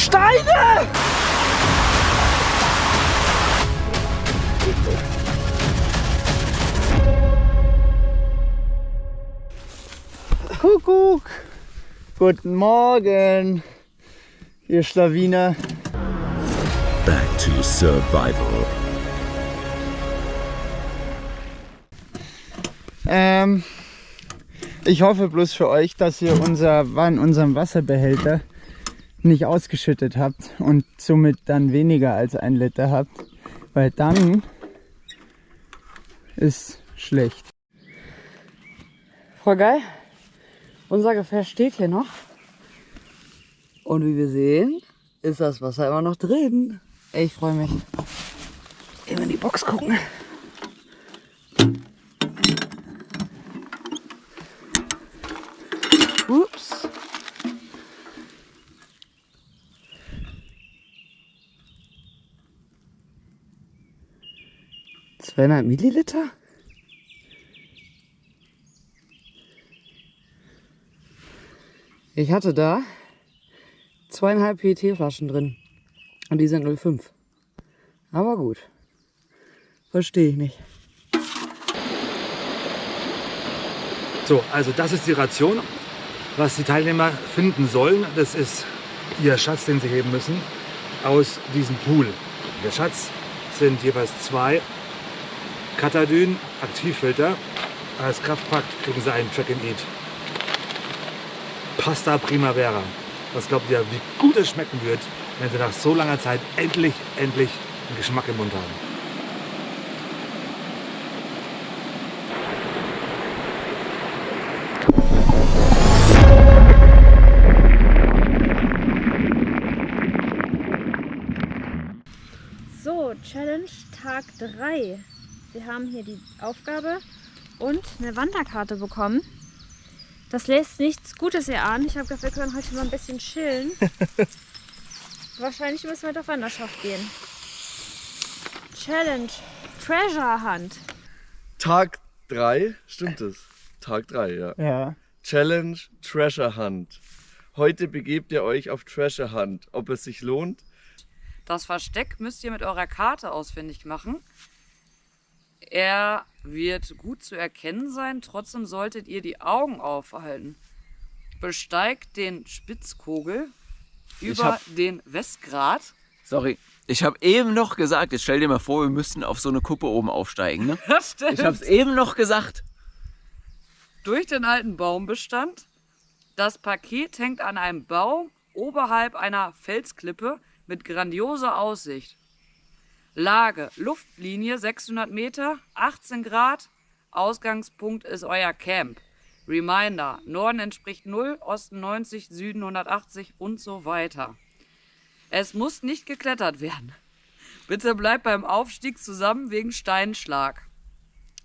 Steine! Kuckuck! Guten Morgen, ihr Schlawiner. Back to survival. Ich hoffe bloß für euch, dass ihr unseren Wasserbehälter nicht ausgeschüttet habt und somit dann weniger als 1 Liter habt, weil dann ist schlecht. Voll geil. Unser Gefährt steht hier noch. Und wie wir sehen, ist das Wasser immer noch drin. Ich freue mich. Eben in die Box gucken. Ups. ...200 Milliliter? Ich hatte da 2,5 PET-Flaschen drin. Und die sind 0,5. Aber gut. Verstehe ich nicht. So, also das ist die Ration. Was die Teilnehmer finden sollen, das ist ihr Schatz, den sie heben müssen, aus diesem Pool. Der Schatz sind jeweils 2 Katadyn Aktivfilter. Als Kraftpack kriegen sie einen Track and Eat. Pasta Primavera. Was glaubt ihr, wie gut es schmecken wird, wenn sie nach so langer Zeit endlich einen Geschmack im Mund haben? So, Challenge Tag 3. Wir haben hier die Aufgabe und eine Wanderkarte bekommen. Das lässt nichts Gutes erahnen. Ich habe gedacht, wir können heute mal ein bisschen chillen. Wahrscheinlich müssen wir heute auf Wanderschaft gehen. Challenge Treasure Hunt. Tag 3, stimmt es? Tag 3, ja. Ja. Challenge Treasure Hunt. Heute begebt ihr euch auf Treasure Hunt. Ob es sich lohnt? Das Versteck müsst ihr mit eurer Karte ausfindig machen. Er wird gut zu erkennen sein, trotzdem solltet ihr die Augen aufhalten. Besteigt den Spitzkogel über den Westgrat. Sorry, ich habe eben noch gesagt, jetzt stell dir mal vor, wir müssten auf so eine Kuppe oben aufsteigen. Ne? Das stimmt. Ich habe es eben noch gesagt. Durch den alten Baumbestand. Das Paket hängt an einem Baum oberhalb einer Felsklippe mit grandioser Aussicht. Lage, Luftlinie 600 Meter, 18 Grad. Ausgangspunkt ist euer Camp. Reminder, Norden entspricht 0, Osten 90, Süden 180 und so weiter. Es muss nicht geklettert werden. Bitte bleibt beim Aufstieg zusammen wegen Steinschlag.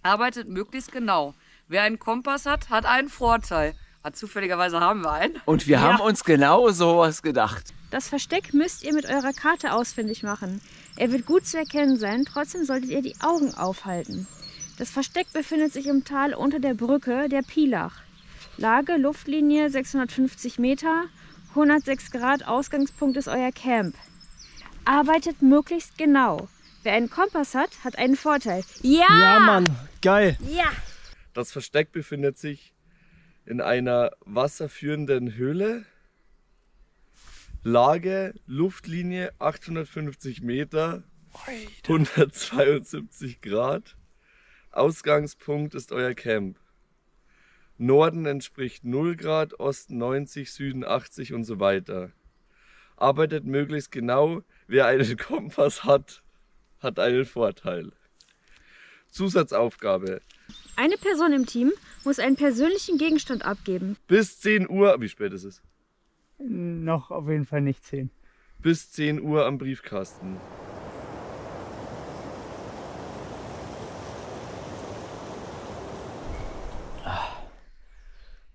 Arbeitet möglichst genau. Wer einen Kompass hat, hat einen Vorteil. Zufälligerweise haben wir einen. Und wir haben uns genau sowas gedacht. Das Versteck müsst ihr mit eurer Karte ausfindig machen. Er wird gut zu erkennen sein, trotzdem solltet ihr die Augen aufhalten. Das Versteck befindet sich im Tal unter der Brücke der Pilach. Lage, Luftlinie 650 Meter, 106 Grad, Ausgangspunkt ist euer Camp. Arbeitet möglichst genau. Wer einen Kompass hat, hat einen Vorteil. Ja! Ja, Mann, geil. Ja! Das Versteck befindet sich in einer wasserführenden Höhle. Lage, Luftlinie 850 Meter, 172 Grad. Ausgangspunkt ist euer Camp. Norden entspricht 0 Grad, Osten 90, Süden 80 und so weiter. Arbeitet möglichst genau. Wer einen Kompass hat, hat einen Vorteil. Zusatzaufgabe. Eine Person im Team muss einen persönlichen Gegenstand abgeben. Bis 10 Uhr, wie spät ist es? Noch auf jeden Fall nicht 10. Bis 10 Uhr am Briefkasten.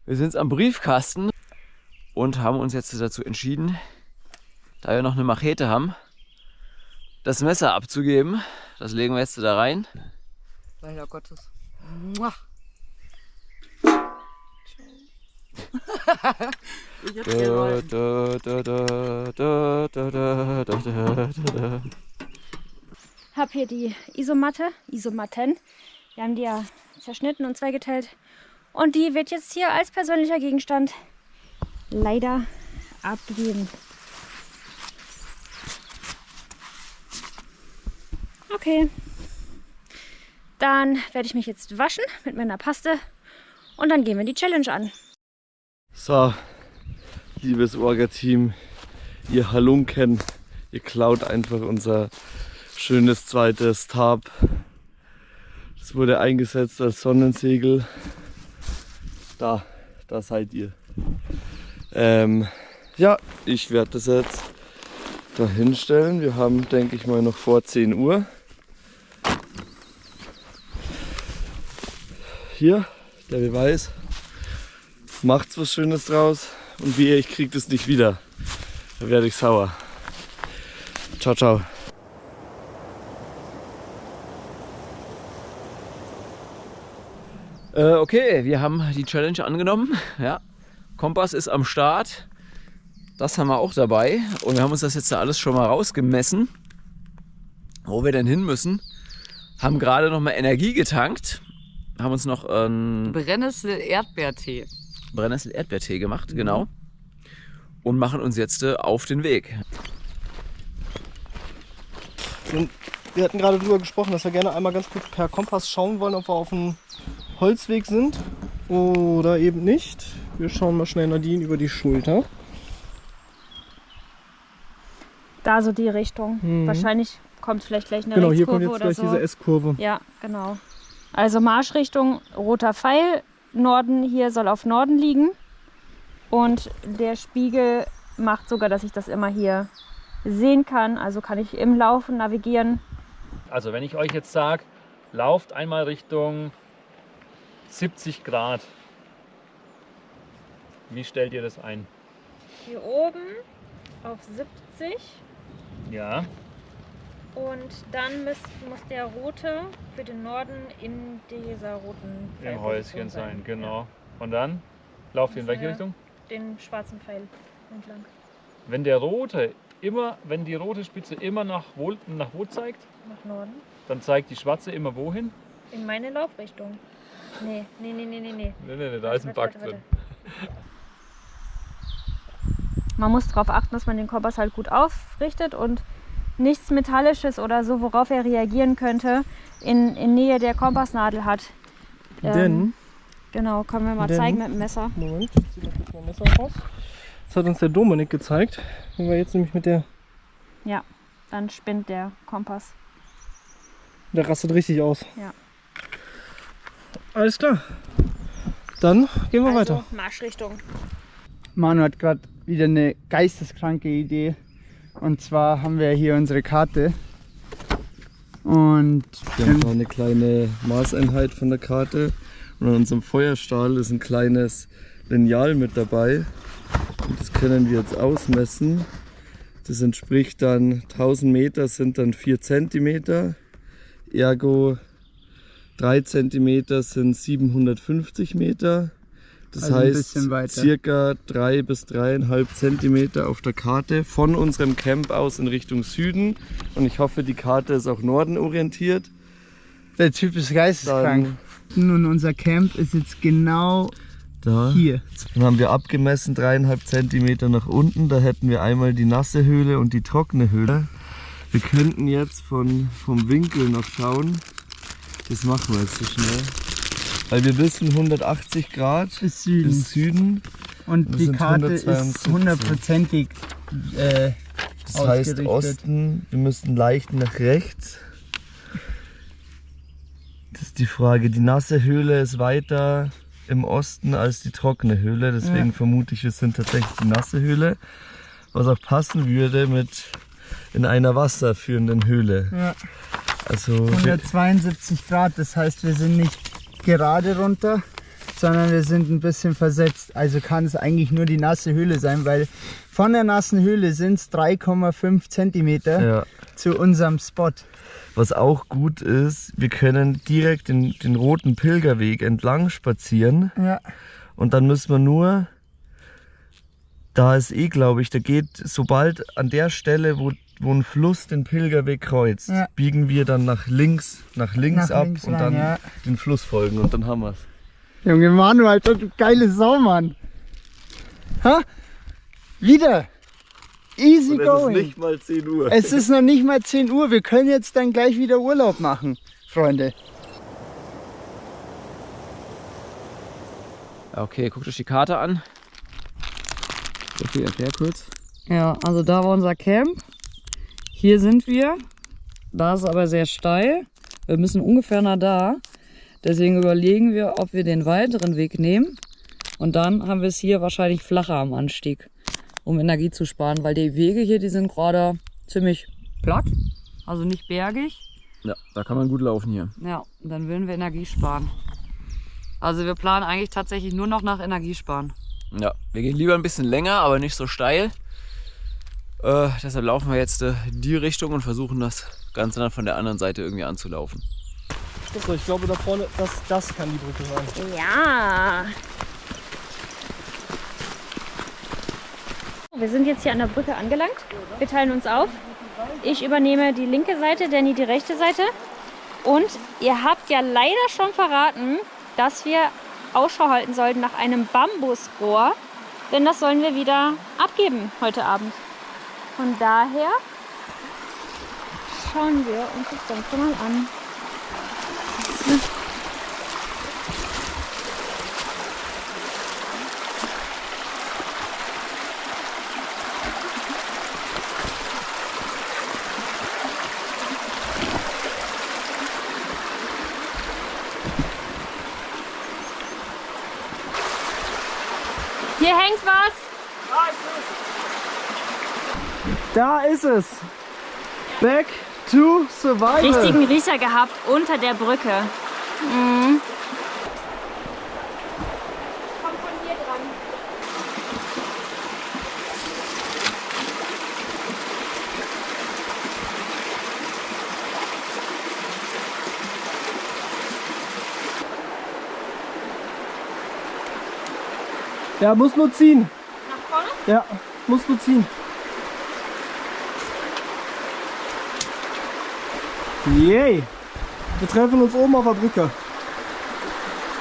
Wir sind jetzt am Briefkasten und haben uns jetzt dazu entschieden, da wir noch eine Machete haben, das Messer abzugeben. Das legen wir jetzt da rein. Leider Gottes. Ich hätte gerne Hab hier die Isomatten. Wir haben die ja zerschnitten und zweigeteilt. Und die wird jetzt hier als persönlicher Gegenstand leider abgegeben. Okay. Dann werde ich mich jetzt waschen mit meiner Paste und dann gehen wir die Challenge an. So, liebes Orga-Team, ihr Halunken, ihr klaut einfach unser schönes zweites Tarp. Es wurde eingesetzt als Sonnensegel. Da seid ihr. Ja, ich werde das jetzt da hinstellen. Wir haben, denke ich mal, noch vor 10 Uhr. Hier, der Beweis. Macht's was Schönes draus und wehe, ich krieg das nicht wieder. Da werde ich sauer. Ciao, ciao. Okay, wir haben die Challenge angenommen. Ja, Kompass ist am Start. Das haben wir auch dabei. Und wir haben uns das jetzt da alles schon mal rausgemessen, wo wir denn hin müssen. Haben gerade noch mal Energie getankt. Haben uns noch Brennnessel-Erdbeertee. Brennnessel-Erdbeertee gemacht, genau. Und machen uns jetzt auf den Weg. Und wir hatten gerade darüber gesprochen, dass wir gerne einmal ganz kurz per Kompass schauen wollen, ob wir auf einem Holzweg sind oder eben nicht. Wir schauen mal schnell Nadine über die Schulter. Da so die Richtung. Wahrscheinlich kommt vielleicht gleich eine Genau, hier Rechtskurve kommt jetzt oder gleich so. diese S-Kurve. Ja, genau. Also Marschrichtung roter Pfeil. Norden hier soll auf Norden liegen. Und der Spiegel macht sogar, dass ich das immer hier sehen kann. Also kann ich im Laufen navigieren. Also wenn ich euch jetzt sage, lauft einmal Richtung 70 Grad. Wie stellt ihr das ein? Hier oben auf 70. Ja. Und dann muss der rote für den Norden in dieser roten Im Pfeilposition Häuschen sein, genau. Und dann lauft ihr in welche Richtung? Den schwarzen Pfeil entlang. Wenn die rote Spitze immer nach wo zeigt, Nach Norden. dann zeigt die schwarze immer wohin? In meine Laufrichtung. Nee. Nee, da ist ein Bug drin. Man muss darauf achten, dass man den Kompass halt gut aufrichtet und nichts Metallisches oder so, worauf er reagieren könnte, in Nähe der Kompassnadel hat. Denn? Genau, können wir mal zeigen mit dem Messer. Moment, ich ziehe mal kurz mein Messer raus. Das hat uns der Dominik gezeigt. Wenn wir jetzt nämlich mit der... Ja, dann spinnt der Kompass. Der rastet richtig aus. Ja. Alles klar. Dann gehen wir weiter. Marschrichtung. Manu hat gerade wieder eine geisteskranke Idee. Und zwar haben wir hier unsere Karte. Und Wir haben noch eine kleine Maßeinheit von der Karte. Und an unserem Feuerstahl ist ein kleines Lineal mit dabei. Und das können wir jetzt ausmessen. Das entspricht dann 1000 Meter sind dann 4 cm. Ergo 3 cm sind 750 Meter. Das also ein heißt bisschen weiter. circa 3 bis 3,5 cm auf der Karte von unserem Camp aus in Richtung Süden. Und ich hoffe, die Karte ist auch Norden orientiert. der Typ ist geisteskrank. Und unser Camp ist jetzt genau Da. hier. Dann haben wir abgemessen 3,5 cm nach unten. Da hätten wir einmal die nasse Höhle und die trockene Höhle. Wir könnten jetzt vom Winkel noch schauen. Das machen wir jetzt so schnell. Weil wir wissen 180 Grad Bis Süden. bis Süden. Und Das die sind Karte 172. ist hundertprozentig Das heißt ausgerichtet. Osten, wir müssten leicht nach rechts. Das ist die Frage. Die nasse Höhle ist weiter im Osten als die trockene Höhle. Deswegen vermute ich, wir sind tatsächlich die nasse Höhle. Was auch passen würde mit in einer wasserführenden Höhle. Ja. Also 172 Grad, das heißt, wir sind nicht gerade runter, sondern wir sind ein bisschen versetzt. Also kann es eigentlich nur die nasse Höhle sein, weil von der nassen Höhle sind es 3,5 cm ja. zu unserem Spot. Was auch gut ist, wir können direkt den roten Pilgerweg entlang spazieren. Ja. Und dann müssen wir nur da ist glaube ich, da geht, sobald an der Stelle, wo ein Fluss den Pilgerweg kreuzt, Ja. biegen wir dann nach links ab links und rein, dann ja. den Fluss folgen und dann haben wir es. Junge Manu, Alter, du geile Sau, Mann. Ha? Wieder. Easy Und es ist going. nicht mal 10 Uhr. Es ist noch nicht mal 10 Uhr. Wir können jetzt dann gleich wieder Urlaub machen, Freunde. Okay, guckt euch die Karte an. Okay, erklär kurz. Ja, also da war unser Camp. Hier sind wir. Da ist aber sehr steil. Wir müssen ungefähr nach da. Deswegen überlegen wir, ob wir den weiteren Weg nehmen. Und dann haben wir es hier wahrscheinlich flacher am Anstieg, um Energie zu sparen. Weil die Wege hier, die sind gerade ziemlich platt. Also nicht bergig. Ja, da kann man gut laufen hier. Ja, und dann würden wir Energie sparen. Also wir planen eigentlich tatsächlich nur noch nach Energiesparen. Ja, wir gehen lieber ein bisschen länger, aber nicht so steil. Deshalb laufen wir jetzt die Richtung und versuchen das Ganze dann von der anderen Seite irgendwie anzulaufen. So, ich glaube da vorne, das kann die Brücke sein. Ja. Wir sind jetzt hier an der Brücke angelangt. Wir teilen uns auf. Ich übernehme die linke Seite, Danny die rechte Seite. Und ihr habt ja leider schon verraten, dass wir Ausschau halten sollten nach einem Bambusrohr. Denn das sollen wir wieder abgeben heute Abend. Von daher schauen wir uns das Ganze mal an. Hier hängt was. Da ist es. Back to Survival. Richtigen Riecher gehabt unter der Brücke. Mhm. Komm von hier dran. Ja, muss nur ziehen. Nach vorne? Ja, muss nur ziehen. Yay! Wir treffen uns oben auf der Brücke.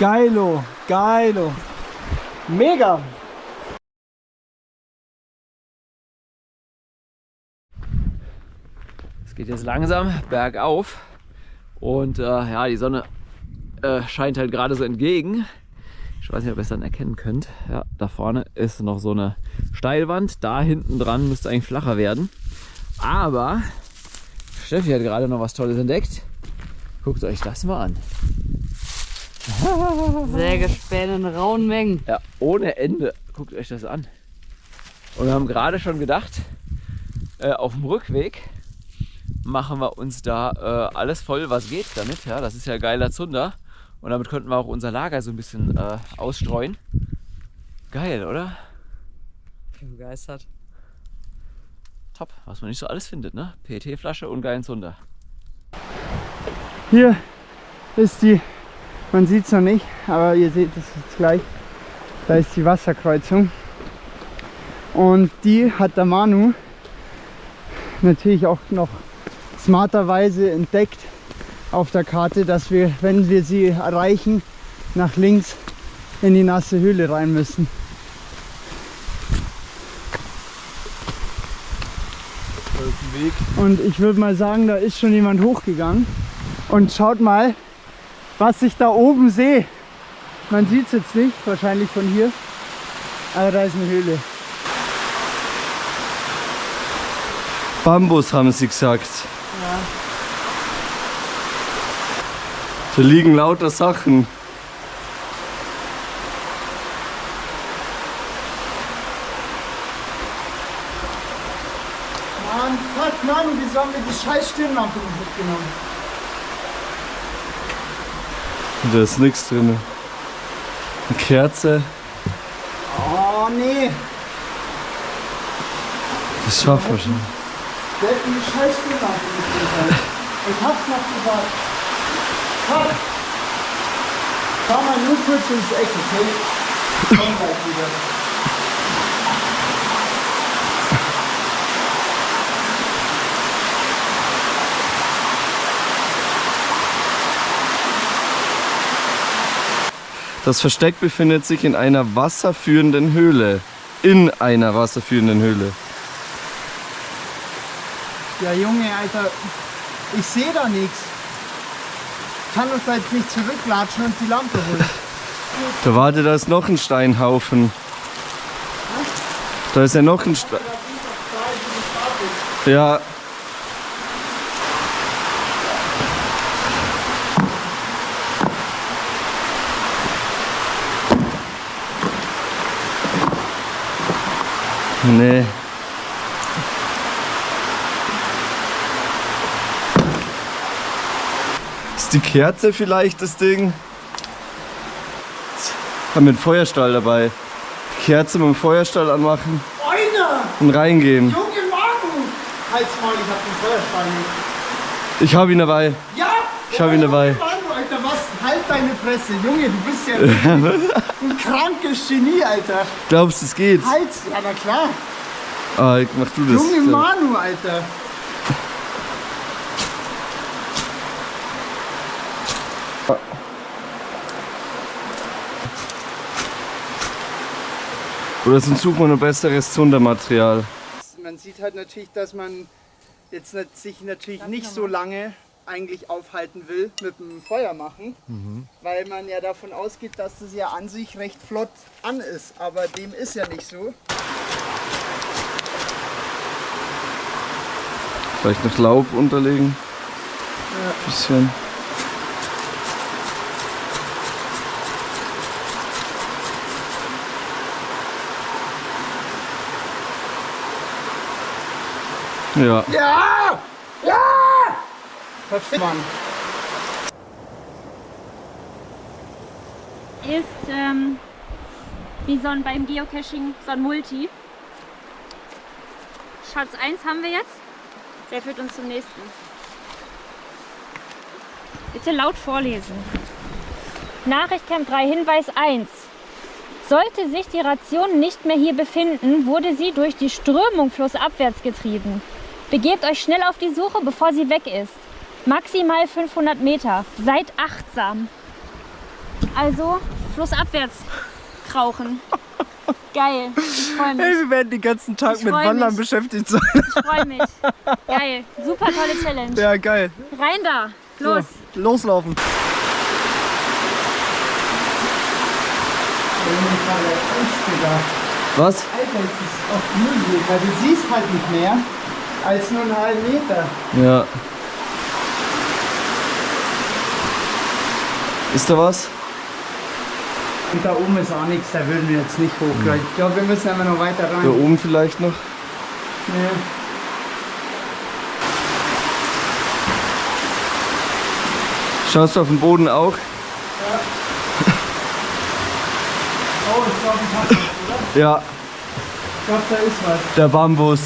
Geilo, geilo. Mega! Es geht jetzt langsam bergauf und ja, die Sonne scheint halt gerade so entgegen. Ich weiß nicht, ob ihr es dann erkennen könnt. Ja, da vorne ist noch so eine Steilwand. Da hinten dran müsste eigentlich flacher werden. Aber Steffi hat gerade noch was Tolles entdeckt. Guckt euch das mal an. Sägespäne in rauen Mengen. Ja, ohne Ende. Guckt euch das an. Und wir haben gerade schon gedacht, auf dem Rückweg machen wir uns da alles voll, was geht damit. Ja, das ist ja geiler Zunder. Und damit könnten wir auch unser Lager so ein bisschen ausstreuen. Geil, oder? Ich bin begeistert. Top, was man nicht so alles findet, ne? PET-Flasche und geilen Zunder. Hier ist die, man sieht es noch nicht, aber ihr seht es jetzt gleich. Da ist die Wasserkreuzung. Und die hat der Manu natürlich auch noch smarterweise entdeckt auf der Karte, dass wir, wenn wir sie erreichen, nach links in die nasse Höhle rein müssen. Da ist ein Weg. Und ich würde mal sagen, da ist schon jemand hochgegangen. Und schaut mal, was ich da oben sehe. Man sieht es jetzt nicht, wahrscheinlich von hier. Aber da ist eine Höhle. Bambus haben sie gesagt. Da liegen lauter Sachen. Mann, fuck, Mann, wieso haben wir die scheiß Stirnlampe nicht mitgenommen? Da ist nichts drin. Eine Kerze. Oh, nee. Das schaffen wir schon. Wir hätten die scheiß Stirnlampe mitgenommen. Ich hab's noch gesagt. Fuck. Schau mal nur kurz ins Eck, okay? Komm gleich wieder. Das Versteck befindet sich in einer wasserführenden Höhle. In einer wasserführenden Höhle. Ja, Junge, Alter, ich sehe da nichts. Ich kann doch da jetzt nicht zurücklatschen und die Lampe holen. Da warte, da ist noch ein Steinhaufen. Da ist ja noch ein Stein. Ja. Nee. Ist die Kerze vielleicht das Ding? Haben wir einen Feuerstahl dabei. Die Kerze mit dem Feuerstahl anmachen Einer! und reingehen. Junge Manu! Halt's Maul, ich hab den Feuerstahl nicht. Ich habe ihn dabei. Ja! Ich habe ihn dabei. Manu, Alter, was? Halt deine Fresse. Junge, du bist ja ein krankes Genie, Alter. Glaubst du, es geht? Halt's! Ja, na klar. Ah, mach du das. Junge Manu, Alter. Oder sonst suchen wir noch besseres Zundermaterial. Man sieht halt natürlich, dass man jetzt sich natürlich nicht so lange eigentlich aufhalten will mit dem Feuer machen, weil man ja davon ausgeht, dass das ja an sich recht flott an ist, aber dem ist ja nicht so. Vielleicht noch Laub unterlegen. Ja. Bisschen. Ja. Ja! Ja! Perfekt, Mann. Ist wie beim Geocaching so ein Multi. Schatz 1 haben wir jetzt. Der führt uns zum nächsten. Bitte laut vorlesen. Nachricht Camp 3, Hinweis 1. Sollte sich die Ration nicht mehr hier befinden, wurde sie durch die Strömung flussabwärts getrieben. Begebt euch schnell auf die Suche, bevor sie weg ist. Maximal 500 Meter. Seid achtsam. Also flussabwärts krauchen. Geil, ich freue mich. Hey, wir werden den ganzen Tag mit Wandern beschäftigt sein. Ich freue mich. Geil, super tolle Challenge. Ja, geil. Rein da, los. So, loslaufen. Was? Alter, das ist auch mühselig, weil du siehst halt nicht mehr als nur einen halben Meter. Ja. Ist da was? Und da oben ist auch nichts, da würden wir jetzt nicht hoch. Ich glaube, wir müssen einfach noch weiter rein. Da oben vielleicht noch? Ja. Schaust du auf den Boden auch? Ja. Oh, ich glaube, ich hab was, oder? Ja, Ich glaube, da ist was. der Bambus.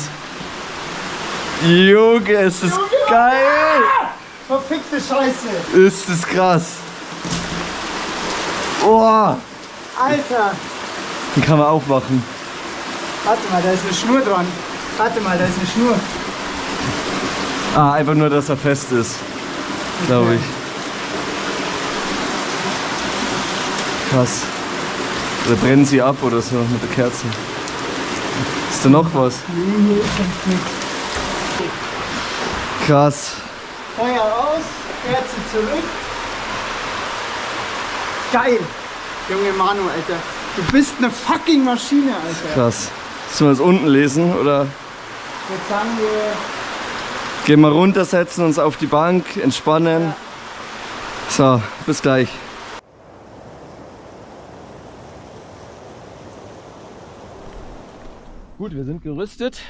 Junge, es ist geil! Verfickte Scheiße! Ist es krass. Oh, Alter! den kann man aufmachen. Warte mal, da ist eine Schnur dran. Warte mal, da ist eine Schnur. Ah, einfach nur, dass er fest ist. Glaube ich. Krass. Oder brennen sie ab oder so mit der Kerze. Ist da noch was? Nee, hier ist sonst nichts. Krass. Feuer aus, Kerze zurück. Geil! Junge Manu, Alter. Du bist eine fucking Maschine, Alter. Krass. Sollen wir es unten lesen oder Ich würde sagen, wir... gehen wir runter, setzen uns auf die Bank, entspannen. So, bis gleich. Gut, wir sind gerüstet,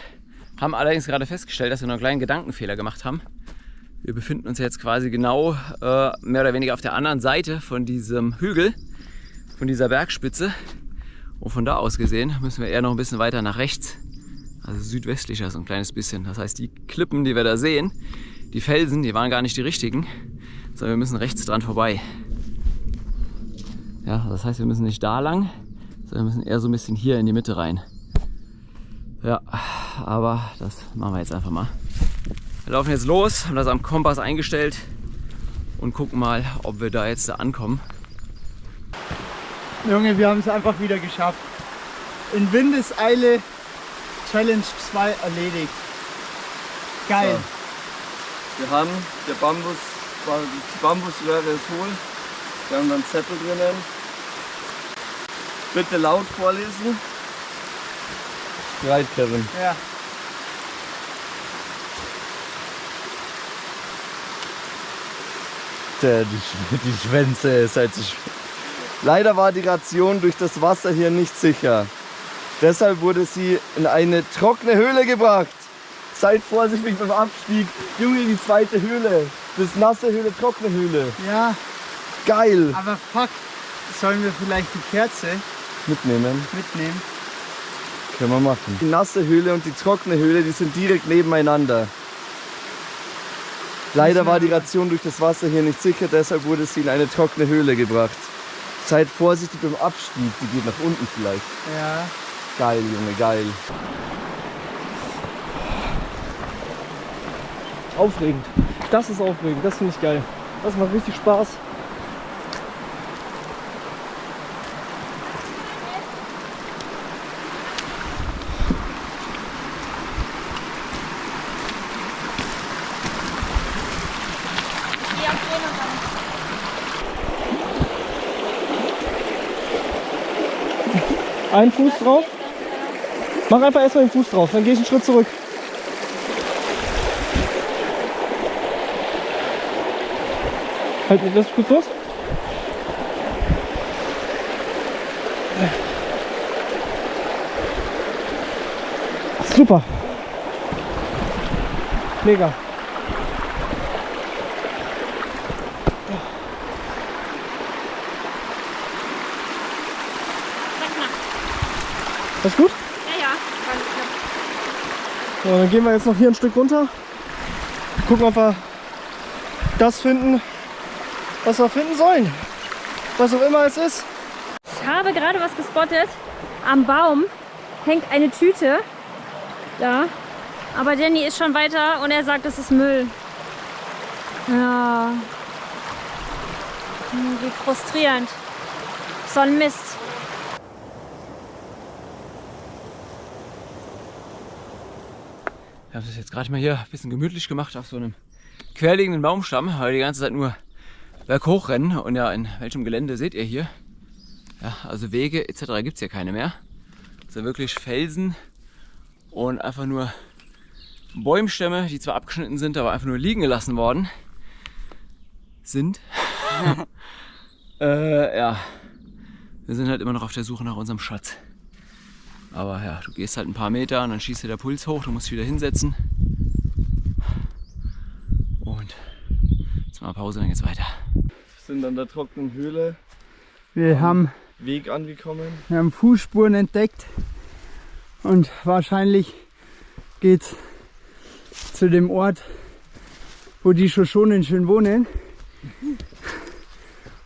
haben allerdings gerade festgestellt, dass wir noch einen kleinen Gedankenfehler gemacht haben. Wir befinden uns jetzt quasi genau mehr oder weniger auf der anderen Seite von diesem Hügel, von dieser Bergspitze. Und von da aus gesehen müssen wir eher noch ein bisschen weiter nach rechts, also südwestlicher so ein kleines bisschen. Das heißt, die Klippen, die wir da sehen, die Felsen, die waren gar nicht die richtigen, sondern wir müssen rechts dran vorbei. Ja, das heißt, wir müssen nicht da lang, sondern wir müssen eher so ein bisschen hier in die Mitte rein. Ja, aber das machen wir jetzt einfach mal. Wir laufen jetzt los, haben das am Kompass eingestellt und gucken mal, ob wir da jetzt ankommen. Junge, wir haben es einfach wieder geschafft. In Windeseile Challenge 2 erledigt. Geil. So. Wir haben die Bambusröhre ist hohl. Wir haben dann Zettel drinnen. Bitte laut vorlesen. Bereit, Kevin. Ja. Die Schwänze ist halt so. Leider war die Ration durch das Wasser hier nicht sicher. Deshalb wurde sie in eine trockene Höhle gebracht. Seid vorsichtig beim Abstieg. Junge, die zweite Höhle. Das ist nasse Höhle, trockene Höhle. Ja. Geil. Aber fuck, sollen wir vielleicht die Kerze Mitnehmen. mitnehmen? Können wir machen. Die nasse Höhle und die trockene Höhle, die sind direkt nebeneinander. Leider war die Ration durch das Wasser hier nicht sicher, deshalb wurde sie in eine trockene Höhle gebracht. Seid vorsichtig beim Abstieg, die geht nach unten vielleicht. Ja. Geil, Junge, geil. Aufregend. Das ist aufregend, das finde ich geil. Das macht richtig Spaß. Einen Fuß drauf. Mach einfach erstmal den Fuß drauf, dann gehe ich einen Schritt zurück. Halt, lass mich kurz los. Super. Mega. Alles gut? Ja, ja. So, dann gehen wir jetzt noch hier ein Stück runter. Gucken, ob wir das finden, was wir finden sollen. Was auch immer es ist. Ich habe gerade was gespottet. Am Baum hängt eine Tüte. Da. Aber Danny ist schon weiter und er sagt, das ist Müll. Ja. Wie frustrierend. So ein Mist. Wir haben es jetzt gerade mal hier ein bisschen gemütlich gemacht auf so einem querliegenden Baumstamm, weil wir die ganze Zeit nur berghoch rennen. Und ja, in welchem Gelände seht ihr hier? Ja, also Wege etc. gibt es hier keine mehr. Es sind wirklich Felsen und einfach nur Bäumstämme, die zwar abgeschnitten sind, aber einfach nur liegen gelassen worden sind. Ja, wir sind halt immer noch auf der Suche nach unserem Schatz. Aber ja, du gehst halt ein paar Meter und dann schießt dir der Puls hoch, du musst dich wieder hinsetzen. Und jetzt mal Pause, dann geht's weiter. Wir sind an der trockenen Höhle. Wir haben Weg angekommen. Wir haben Fußspuren entdeckt und wahrscheinlich geht's zu dem Ort, wo die Shoshonen schön wohnen.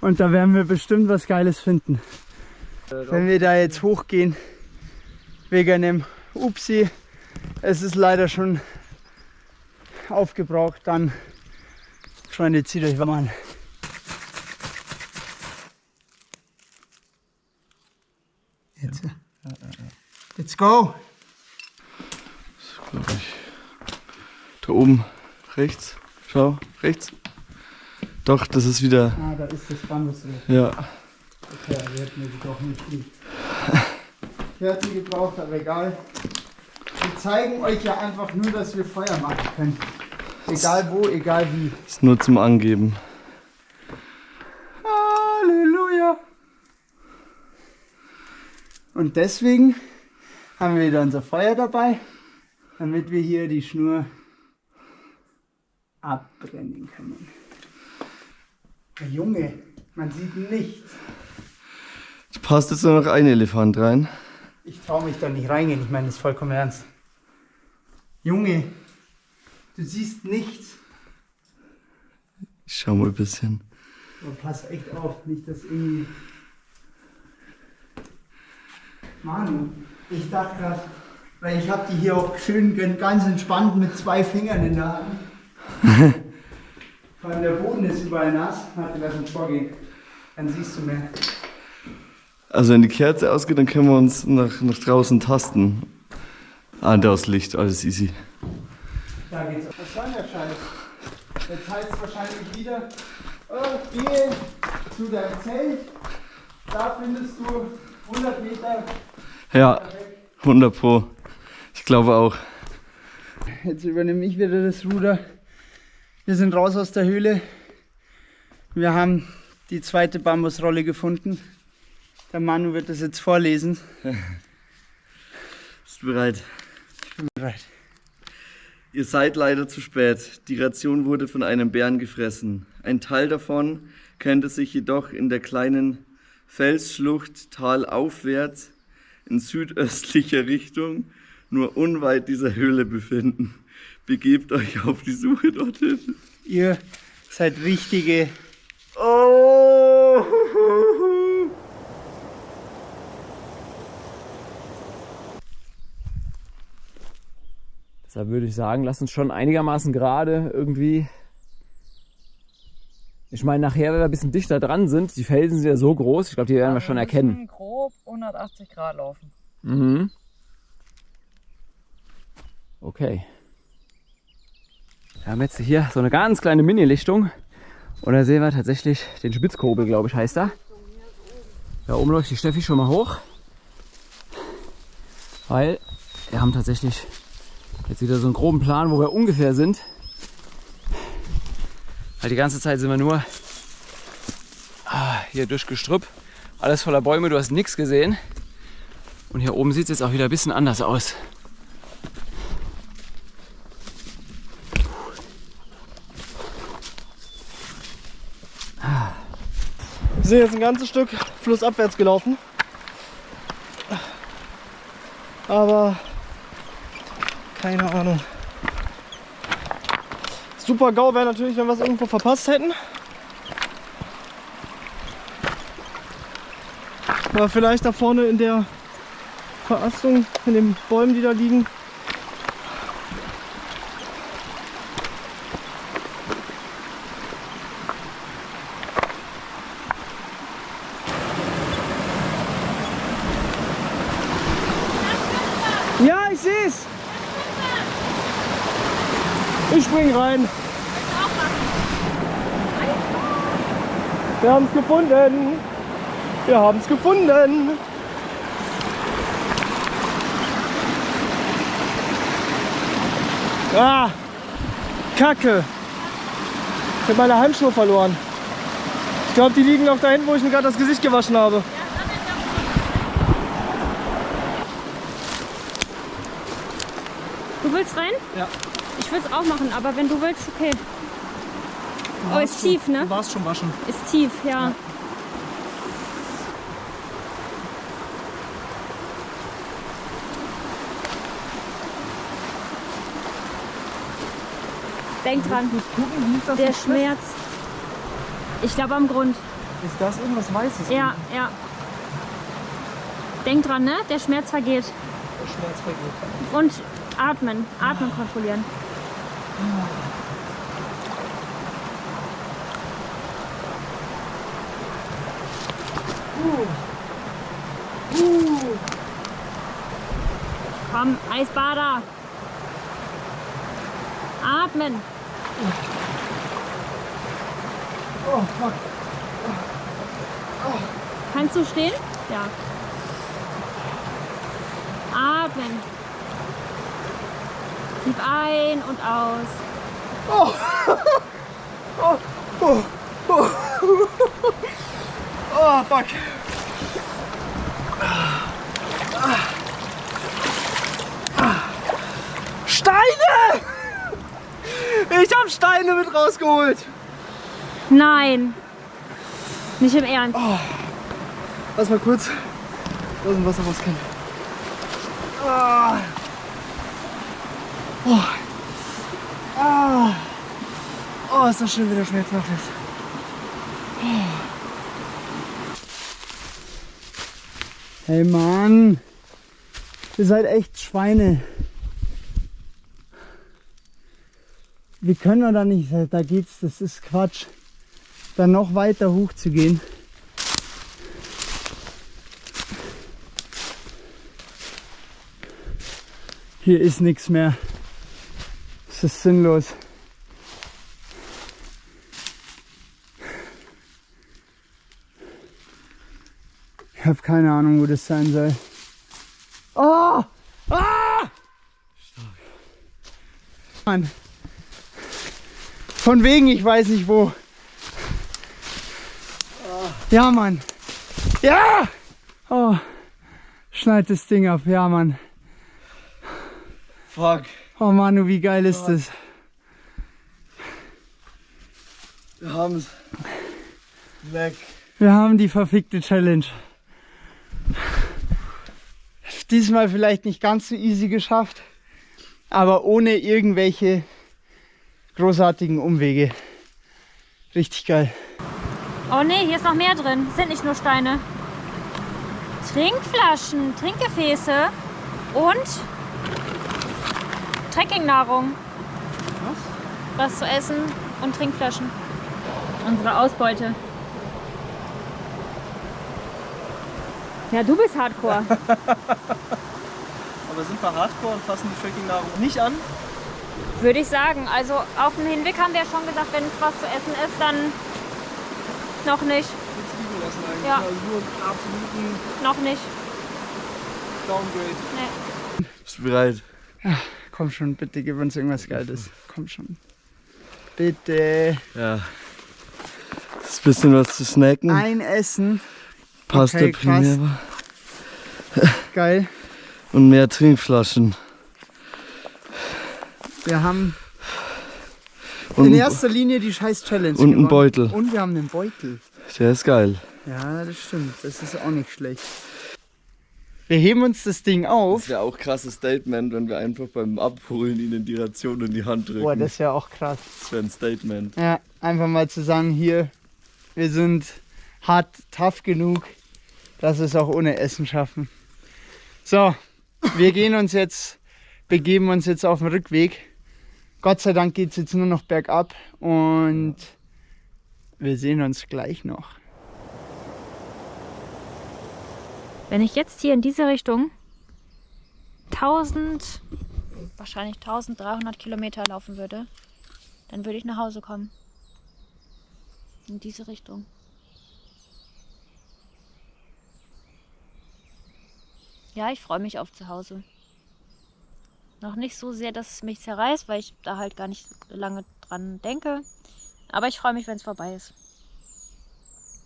Und da werden wir bestimmt was Geiles finden. Wenn wir da jetzt hochgehen, wegen einem Upsi, es ist leider schon aufgebraucht, dann, Freunde, zieht euch warm an. Jetzt. Let's go! Glaube ich. Da oben rechts. Schau, rechts. Doch, das ist wieder. Ah, da ist das Bambusreh. Ja. Okay, wir hätten jetzt doch nicht die Kerze gebraucht, aber egal. Wir zeigen euch ja einfach nur, dass wir Feuer machen können. Egal wo, egal wie. Ist nur zum Angeben. Halleluja! Und deswegen haben wir wieder unser Feuer dabei, damit wir hier die Schnur abbrennen können. Der Junge, man sieht nichts. Es passt jetzt nur noch ein Elefant rein. Ich traue mich da nicht reingehen, ich meine das vollkommen ernst. Junge, du siehst nichts. Ich schau mal ein bisschen. Aber pass echt auf, nicht dass irgendwie... Manu, ich dachte gerade, weil ich habe die hier auch schön ganz entspannt mit 2 Fingern in der Hand. Vor allem der Boden ist überall nass. Warte, lass uns vorgehen. Dann siehst du mehr. Also wenn die Kerze ausgeht, dann können wir uns nach draußen tasten. Ah, da ist Licht, alles easy. Da geht's. Was war der Scheiß? Jetzt heißt es wahrscheinlich wieder, gehe zu deinem Zelt, da findest du 100 Meter. Ja, 100 Pro. Ich glaube auch. Jetzt übernehme ich wieder das Ruder. Wir sind raus aus der Höhle. Wir haben die zweite Bambusrolle gefunden. Der Manu wird das jetzt vorlesen. Bist du bereit? Ich bin bereit. Ihr seid leider zu spät. Die Ration wurde von einem Bären gefressen. Ein Teil davon könnte sich jedoch in der kleinen Felsschlucht talaufwärts in südöstlicher Richtung nur unweit dieser Höhle befinden. Begebt euch auf die Suche dorthin. Ihr seid richtige. Oh! Deshalb würde ich sagen, lasst uns schon einigermaßen gerade irgendwie. Ich meine, nachher, wenn wir ein bisschen dichter dran sind, die Felsen sind ja so groß, ich glaube, die werden wir schon erkennen. Grob 180 Grad laufen. Mhm. Okay. Wir haben jetzt hier so eine ganz kleine Mini-Lichtung und da sehen wir tatsächlich den Spitzkobel, glaube ich, heißt er. Da oben läuft die Steffi schon mal hoch, weil wir haben tatsächlich jetzt wieder so einen groben Plan, wo wir ungefähr sind. Weil die ganze Zeit sind wir nur hier durch Gestrüpp, alles voller Bäume, du hast nichts gesehen. Und hier oben sieht es jetzt auch wieder ein bisschen anders aus. Wir sind jetzt ein ganzes Stück flussabwärts gelaufen. Aber keine Ahnung. Super GAU wäre natürlich, wenn wir es irgendwo verpasst hätten. Aber vielleicht da vorne in der Verastung, in den Bäumen, die da liegen. Ja, ich sehe es. Ich spring rein. Wir haben es gefunden. Wir haben es gefunden. Ah, Kacke. Ich habe meine Handschuhe verloren. Ich glaube, die liegen noch dahin, wo ich mir gerade das Gesicht gewaschen habe. Du willst rein? Ja. Ich will es auch machen, aber wenn du willst, okay. Oh, ist tief, ne? Du warst schon waschen. Ist tief, ja. Denk dran, der Schmerz. Ich glaube am Grund. Ist das irgendwas Weißes? Ja, ja. Denk dran, ne? Der Schmerz vergeht. Der Schmerz vergeht. Und atmen. Atmen kontrollieren. Komm, Eisbader. Atmen. Oh, fuck. Kannst du stehen? Ja. Atmen. Tief ein und aus. Oh. Oh. Oh. Oh. Oh, fuck. Steine! Ich hab Steine mit rausgeholt. Nein. Nicht im Ernst. Oh. Lass mal kurz aus dem Wasser rauskommen. Ah. Oh. Ah. Oh, ist das schön, wie der Schmerz nachlässt. Hey Mann, ihr seid echt Schweine. Wir können da nicht, da geht's, das ist Quatsch, da noch weiter hoch zu gehen. Hier ist nichts mehr. Es ist sinnlos. Ich habe keine Ahnung, wo das sein soll. Oh! Ah! Mann. Von wegen, ich weiß nicht wo. Ja, Mann. Ja! Oh. Schneid das Ding ab. Ja, Mann. Fuck. Oh, Manu, wie geil ist das? Wir haben es. Weg. Wir haben die verfickte Challenge. Diesmal vielleicht nicht ganz so easy geschafft, aber ohne irgendwelche großartigen Umwege. Richtig geil. Oh ne, hier ist noch mehr drin. Sind nicht nur Steine. Trinkflaschen, Trinkgefäße und Trekkingnahrung. Was zu essen und Trinkflaschen. Unsere Ausbeute. Ja, du bist Hardcore. Aber sind wir Hardcore und fassen die Trekkingnahrung nicht an? Würde ich sagen. Also auf dem Hinweg haben wir ja schon gesagt, wenn was zu essen ist, dann noch nicht. Nichts liegen lassen eigentlich. Ja. Also nur einen absoluten Noch nicht. Downgrade. Nee. Bist du bereit? Komm schon, bitte gib uns irgendwas Geiles. Komm schon. Bitte. Ja. Das ist ein bisschen was zu snacken. Ein Essen. Pasta Okay, krass. Primera. Geil. Und mehr Trinkflaschen. Wir haben Und in erster Linie die scheiß Challenge und einen gewonnen. Beutel. Und wir haben einen Beutel. Der ist geil. Ja, das stimmt. Das ist auch nicht schlecht. Wir heben uns das Ding auf. Das wäre auch ein krasses Statement, wenn wir einfach beim Abholen ihnen die Ration in die Hand drücken. Boah, das wäre auch krass. Das wäre ein Statement. Ja, einfach mal zu sagen, hier, wir sind hart, tough genug, dass wir es auch ohne Essen schaffen. So, wir begeben uns jetzt auf den Rückweg. Gott sei Dank geht es jetzt nur noch bergab und wir sehen uns gleich noch. Wenn ich jetzt hier in diese Richtung wahrscheinlich 1300 Kilometer laufen würde, dann würde ich nach Hause kommen. In diese Richtung. Ja, ich freue mich auf zu Hause. Noch nicht so sehr, dass es mich zerreißt, weil ich da halt gar nicht lange dran denke. Aber ich freue mich, wenn es vorbei ist.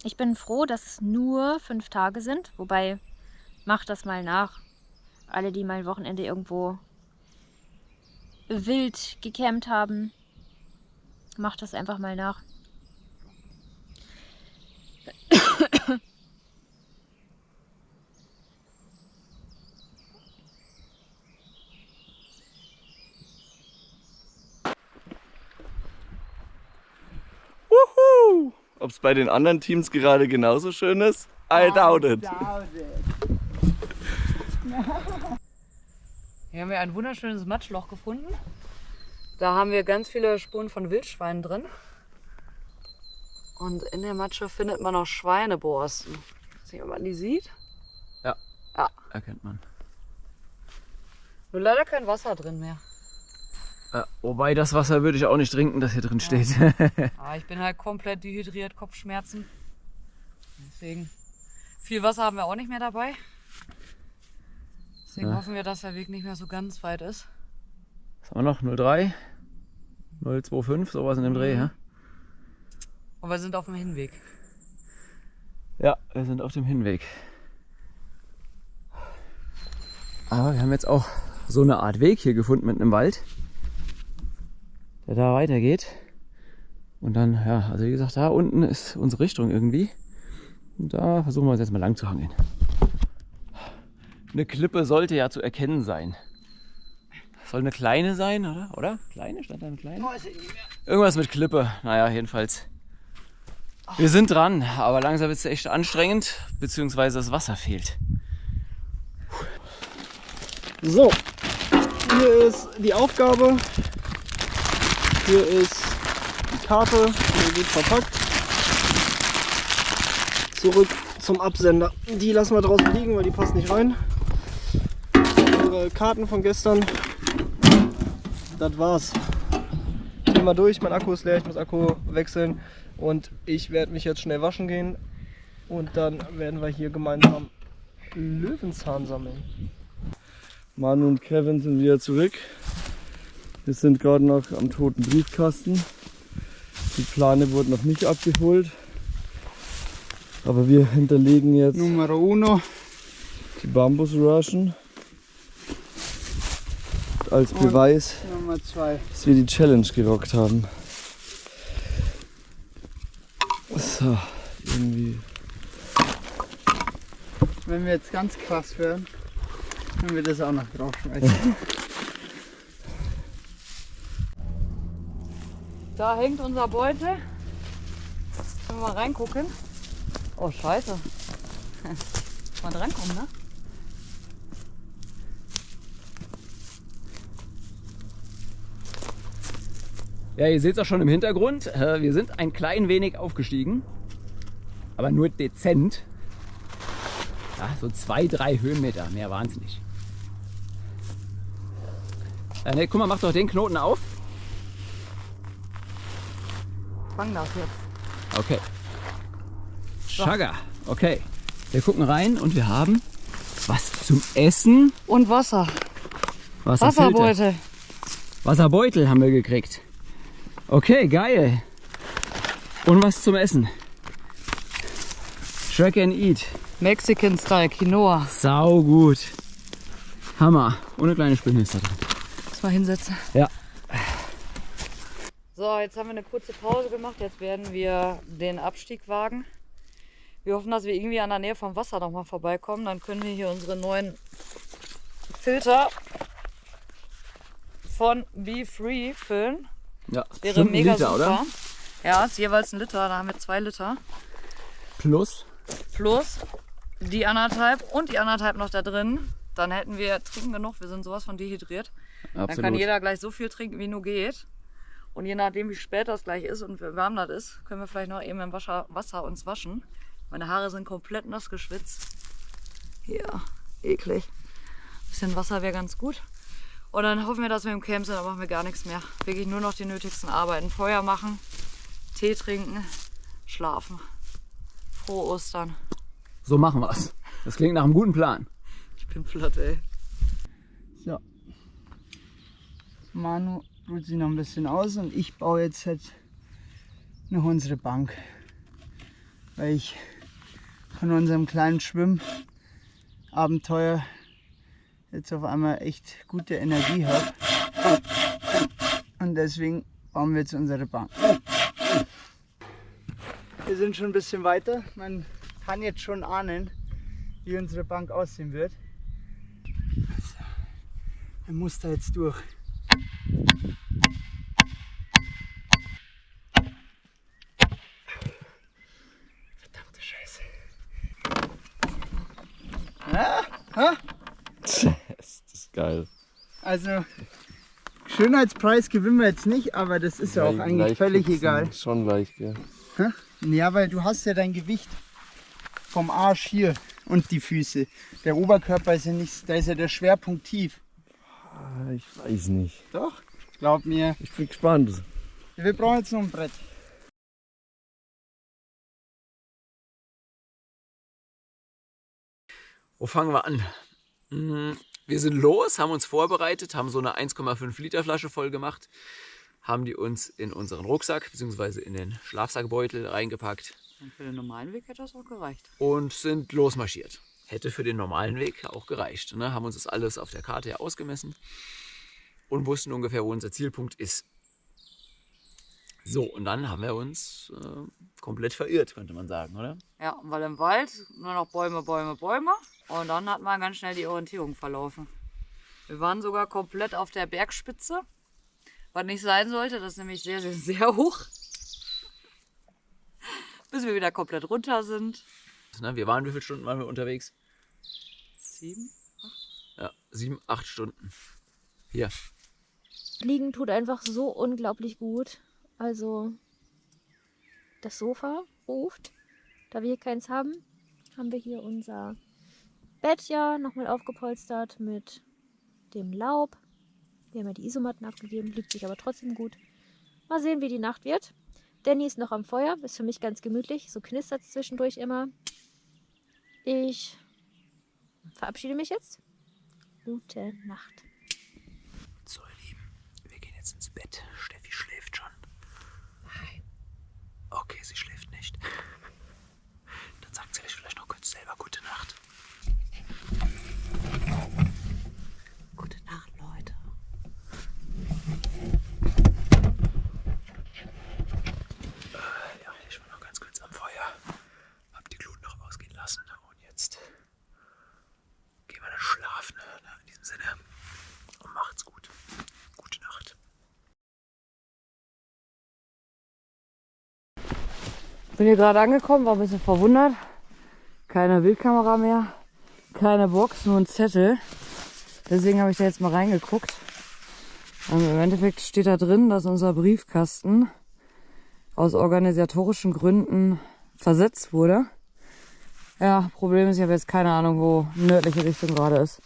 Ich bin froh, dass es nur 5 Tage sind. Wobei, macht das mal nach. Alle, die mal ein Wochenende irgendwo wild gecampt haben, macht das einfach mal nach. Ob es bei den anderen Teams gerade genauso schön ist? I doubt it. Hier haben wir ein wunderschönes Matschloch gefunden. Da haben wir ganz viele Spuren von Wildschweinen drin. Und in der Matsche findet man auch Schweineborsten. Ich weiß nicht, ob man die sieht. Ja. Ja. Erkennt man. Nur leider kein Wasser drin mehr. Wobei das Wasser würde ich auch nicht trinken, das hier drin steht. Ich bin halt komplett dehydriert, Kopfschmerzen. Deswegen, viel Wasser haben wir auch nicht mehr dabei. Deswegen hoffen wir, dass der Weg nicht mehr so ganz weit ist. Was haben wir noch? 03? 025, sowas in dem Dreh, ja? Und wir sind auf dem Hinweg. Ja, wir sind auf dem Hinweg. Aber wir haben jetzt auch so eine Art Weg hier gefunden mit einem Wald, der da weitergeht. Und dann, ja, also wie gesagt, da unten ist unsere Richtung irgendwie. Und da versuchen wir uns jetzt mal lang zu hangeln. Eine Klippe sollte ja zu erkennen sein. Soll eine kleine sein, oder? Oder? Kleine? Stand da eine kleine? Irgendwas mit Klippe. Naja, jedenfalls. Wir sind dran, aber langsam wird es echt anstrengend, beziehungsweise das Wasser fehlt. So, hier ist die Aufgabe. Hier ist die Karte, hier gut verpackt. Zurück zum Absender. Die lassen wir draußen liegen, weil die passt nicht rein. Unsere Karten von gestern das war's. Ich bin mal durch, mein Akku ist leer, ich muss Akku wechseln und ich werde mich jetzt schnell waschen gehen und dann werden wir hier gemeinsam Löwenzahn sammeln. Manu und Kevin sind wieder zurück. Wir sind gerade noch am toten Briefkasten. Die Plane wurden noch nicht abgeholt. Aber wir hinterlegen jetzt Numero uno. die Bambusraschen als Beweis, Nummer 2. dass wir die Challenge gerockt haben. So, irgendwie. Wenn wir jetzt ganz krass werden, können wir das auch noch draufschmeißen. Da hängt unser Beutel. Können wir mal reingucken? Oh, scheiße. Mal drankommen, ne? Ja, ihr seht es auch schon im Hintergrund. Wir sind ein klein wenig aufgestiegen. Aber nur dezent. Ja, so 2-3 Höhenmeter. Mehr waren es nicht. Ne, guck mal, mach doch den Knoten auf. Fang das jetzt. Okay. Chaga. Okay. Wir gucken rein und wir haben was zum Essen. Und Wasser. Wasserbeutel. Wasserbeutel haben wir gekriegt. Okay, geil. Und was zum Essen. Track and Eat. Mexican Style Quinoa. Sau gut. Hammer. Und eine kleine Spinne ist da drin. Muss mal hinsetzen. Ja. So, jetzt haben wir eine kurze Pause gemacht. Jetzt werden wir den Abstieg wagen. Wir hoffen, dass wir irgendwie an der Nähe vom Wasser noch mal vorbeikommen. Dann können wir hier unsere neuen Filter von Be Free füllen. Ja, Wäre mega Liter, super. oder? Ja, ist jeweils 1 Liter. Da haben wir 2 Liter. Plus. Plus die 1,5 und die 1,5 noch da drin. Dann hätten wir trinken genug. Wir sind sowas von dehydriert. Absolut. Dann kann jeder gleich so viel trinken, wie nur geht. Und je nachdem, wie spät das gleich ist und wie warm das ist, können wir vielleicht noch eben im Wasser uns waschen. Meine Haare sind komplett nass geschwitzt. Ja, eklig. Ein bisschen Wasser wäre ganz gut. Und dann hoffen wir, dass wir im Camp sind, dann machen wir gar nichts mehr. Wirklich nur noch die nötigsten Arbeiten. Feuer machen, Tee trinken, schlafen. Frohe Ostern. So machen wir's. Das klingt nach einem guten Plan. Ich bin platt, ey. So. Manu ruht sich noch ein bisschen aus und ich baue jetzt halt noch unsere Bank. Weil ich von unserem kleinen Schwimmabenteuer jetzt auf einmal echt gute Energie habe. Und deswegen bauen wir jetzt unsere Bank. Wir sind schon ein bisschen weiter. Man kann jetzt schon ahnen, wie unsere Bank aussehen wird. Also, er muss da jetzt durch. Verdammte Scheiße. Ja? Ha? Das ist geil. Also, Schönheitspreis gewinnen wir jetzt nicht, aber das ist ja auch eigentlich völlig egal. Schon leicht, gell? Hä? Ja, weil du hast ja dein Gewicht vom Arsch hier und die Füße. Der Oberkörper ist ja nicht, da ist ja der Schwerpunkt tief. Ich weiß nicht. Doch, glaub mir. Ich bin gespannt. Wir brauchen jetzt noch ein Brett. Wo fangen wir an? Wir sind los, haben uns vorbereitet, haben so eine 1,5 Liter Flasche voll gemacht, haben die uns in unseren Rucksack bzw. in den Schlafsackbeutel reingepackt. Und für den normalen Weg hätte das auch gereicht. Und sind losmarschiert. Hätte für den normalen Weg auch gereicht. Ne? Haben uns das alles auf der Karte ausgemessen und wussten ungefähr, wo unser Zielpunkt ist. So, und dann haben wir uns komplett verirrt, könnte man sagen, oder? Ja, weil im Wald nur noch Bäume, Bäume, Bäume. Und dann hat man ganz schnell die Orientierung verlaufen. Wir waren sogar komplett auf der Bergspitze. Was nicht sein sollte, das ist nämlich sehr, sehr, sehr hoch. Bis wir wieder komplett runter sind. Wir waren, wie viele Stunden waren wir unterwegs? 7? Ja, 7, 8 Stunden. Hier. Liegen tut einfach so unglaublich gut. Also das Sofa ruft. Da wir hier keins haben, haben wir hier unser Bett ja nochmal aufgepolstert mit dem Laub. Wir haben ja die Isomatten abgegeben, liegt sich aber trotzdem gut. Mal sehen, wie die Nacht wird. Danny ist noch am Feuer, ist für mich ganz gemütlich. So knistert es zwischendurch immer. Ich verabschiede mich jetzt. Gute Nacht. So, ihr Lieben, wir gehen jetzt ins Bett. Steffi schläft schon. Nein. Okay, sie schläft nicht. Dann sagt sie euch vielleicht noch kurz selber gute Nacht. Gute Nacht, Leute. Ja, ich war noch ganz kurz am Feuer. Hab die Glut noch ausgehen lassen. Und jetzt gehen wir dann schlafen. In diesem Sinne. Und macht's gut. Gute Nacht. Bin hier gerade angekommen, war ein bisschen verwundert. Keine Wildkamera mehr, keine Box, nur ein Zettel. Deswegen habe ich da jetzt mal reingeguckt. Im Endeffekt steht da drin, dass unser Briefkasten aus organisatorischen Gründen versetzt wurde. Ja, Problem ist, ich habe jetzt keine Ahnung, wo nördliche Richtung gerade ist.